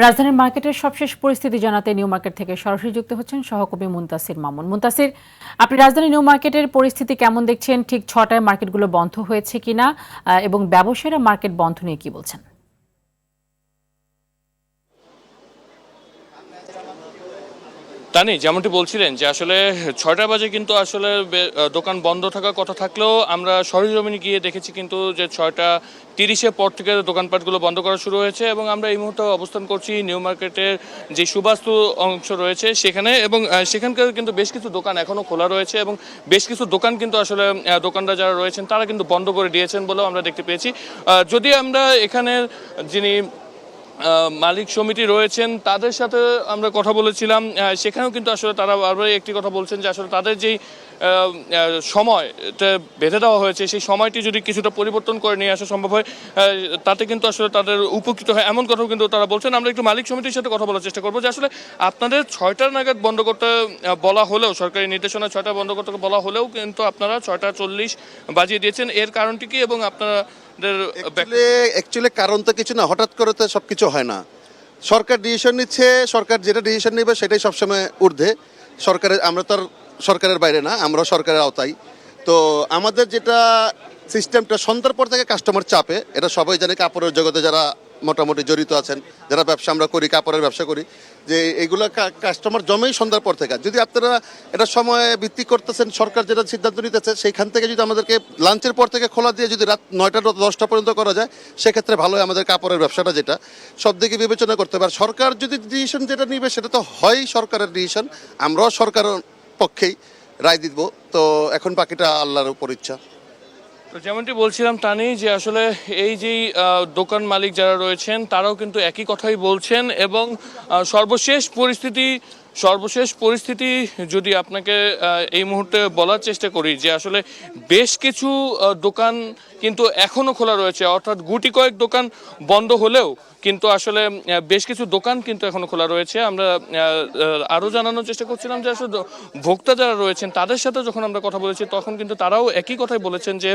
রাজধানীর মার্কেটের সবশেষ পরিস্থিতি জানাতে নিউ মার্কেট থেকে সরাসরি যুক্ত হচ্ছেন সহকর্মী মুনতাসির মামুন। মুনতাসির, আপনি রাজধানী নিউ মার্কেটের পরিস্থিতি কেমন দেখছেন? ঠিক ৬টায় মার্কেটগুলো বন্ধ হয়েছে কিনা এবং ব্যবসায়ীরা মার্কেট বন্ধ নিয়ে কি বলছেন? তানি যেমনটি বলছিলেন যে আসলে ৬টা বাজে কিন্তু আসলে দোকান বন্ধ থাকার কথা থাকলেও আমরা সরেজমিনে গিয়ে দেখেছি কিন্তু যে ৬টা ৩০-এর পর থেকে দোকানপাটগুলো বন্ধ করা শুরু হয়েছে এবং আমরা এই মুহূর্তে অবস্থান করছি নিউ মার্কেটের যে সুবাস্তু অংশ রয়েছে সেখানে, এবং সেখানকার কিন্তু বেশ কিছু দোকান এখনও খোলা রয়েছে এবং বেশ কিছু দোকান কিন্তু আসলে দোকানদার যারা রয়েছেন তারা কিন্তু বন্ধ করে দিয়েছেন বলেও আমরা দেখতে পেয়েছি। যদি আমরা এখানের যিনি মালিক সমিতি রয়েছেন তাদের সাথে আমরা কথা বলেছিলাম, সেখানেও কিন্তু আসলে তারা বারবারই একটি কথা বলছেন যে আসলে তাদের যেই সময়টা বেঁধে দেওয়া হয়েছে সেই সময়টি যদি কিছুটা পরিবর্তন করে নিয়ে আসা সম্ভব হয় তাতে কিন্তু আসলে তাদের উপকৃত হয়, এমন কথাও কিন্তু তারা বলছেন। আমরা একটু মালিক সমিতির সাথে কথা বলার চেষ্টা করবো যে আসলে আপনাদের ৬টা নাগাদ বন্ধ করতে বলা হলেও, সরকারি নির্দেশনা ৬টা বন্ধ করতে বলা হলেও কিন্তু আপনারা ৬টা ৪০ বাজিয়ে দিয়েছেন, এর কারণটি কি? এবং আপনারা অ্যাকচুয়ালি কারণ তো কিছু না, হঠাৎ করে তো সবকিছু হয় না। সরকার ডিসিশন নিচ্ছে, সরকার যেটা ডিসিশন নেবে সেটাই সবসময় ঊর্ধ্বে। সরকারের, আমরা তো আর সরকারের বাইরে না, আমরাও সরকারের আওতায়। তো আমাদের যেটা সিস্টেমটা সন্ধ্যার পর থেকে কাস্টমার চাপে, এটা সবাই জানে। কাপড়ের জগতে যারা মোটামুটি জড়িত আছেন, যারা ব্যবসা আমরা করি, কাপড়ের ব্যবসা করি, যে এইগুলো কাস্টমার জমেই সন্ধ্যার পর থেকে। যদি আপনারা এটা সময় ভিত্তি করতেছেন, সরকার যেটা সিদ্ধান্ত নিতেছে সেইখান থেকে যদি আমাদেরকে লাঞ্চের পর থেকে খোলা দিয়ে যদি রাত 9টা-10টা পর্যন্ত করা যায় সেক্ষেত্রে ভালো হয়। আমাদের কাপড়ের ব্যবসাটা যেটা সব দিকে বিবেচনা করতে পারে। সরকার যদি ডিসিশন যেটা নিবে সেটা তো হয় সরকারের ডিসিশন, আমরাও সরকারের পক্ষেই রায় দিব। তো এখন বাকিটা আল্লাহর উপর ইচ্ছা। তো যেমনটি বলছিলাম তানি, যে আসলে এই যেই দোকান মালিক যারা রয়েছেন তারাও কিন্তু একই কথাই বলছেন এবং সর্বশেষ পরিস্থিতি যদি আপনাকে এই মুহূর্তে বলার চেষ্টা করি যে আসলে বেশ কিছু দোকান কিন্তু এখনও খোলা রয়েছে, অর্থাৎ গুটি কয়েক দোকান বন্ধ হলেও কিন্তু আসলে বেশ কিছু দোকান কিন্তু এখনো খোলা রয়েছে। আমরা আরও জানানোর চেষ্টা করছিলাম যে আসলে ভোক্তা যারা রয়েছেন তাদের সাথে যখন আমরা কথা বলেছি তখন কিন্তু তারাও একই কথাই বলেছেন যে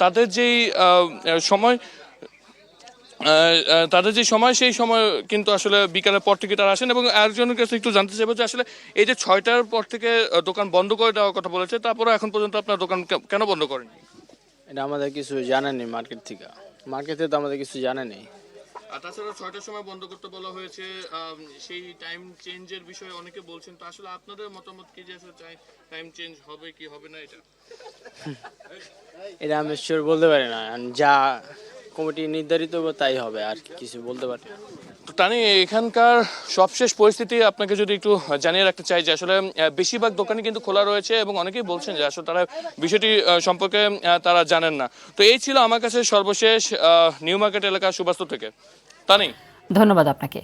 তাদের যেই সময় সেই সময় কিন্তু আসলে বিকালের পর থেকে তারা আসেন। এবং আরেকজনের কাছে একটু জানতে চাইবো যে আসলে এই যে ৬টার পর থেকে দোকান বন্ধ করে দেওয়ার কথা বলেছে, তারপরে এখন পর্যন্ত আপনার দোকান কেন বন্ধ করেননি? এটা আমাদের কিছু জানা নেই, মার্কেটে তো আমাদের কিছু জানা নেই। আর তাছাড়া ৬টার সময় বন্ধ করতে বলা হয়েছে, সেই টাইম চেঞ্জের বিষয়ে অনেকে বলছেন। তো আসলে আপনাদের মতামত কি যে আসলে টাইম চেঞ্জ হবে কি হবে না? এটা আমি শিওর বলতে পারি না, যা কমিটি নির্ধারিত হবে তাই হবে, আর কিছু বলতে পারি না। তো টানি, এখানকার সবশেষ পরিস্থিতি আপনাকে যদি একটু জানিয়ে রাখতে চাই যে আসলে বেশিরভাগ দোকানই কিন্তু খোলা রয়েছে এবং অনেকেই বলছেন যে আসলে তারা বিষয়টি সম্পর্কে তারা জানেন না। তো এই ছিল আমার কাছে সর্বশেষ নিউ মার্কেট এলাকা সুবাস্তু থেকে। টানি, ধন্যবাদ আপনাকে।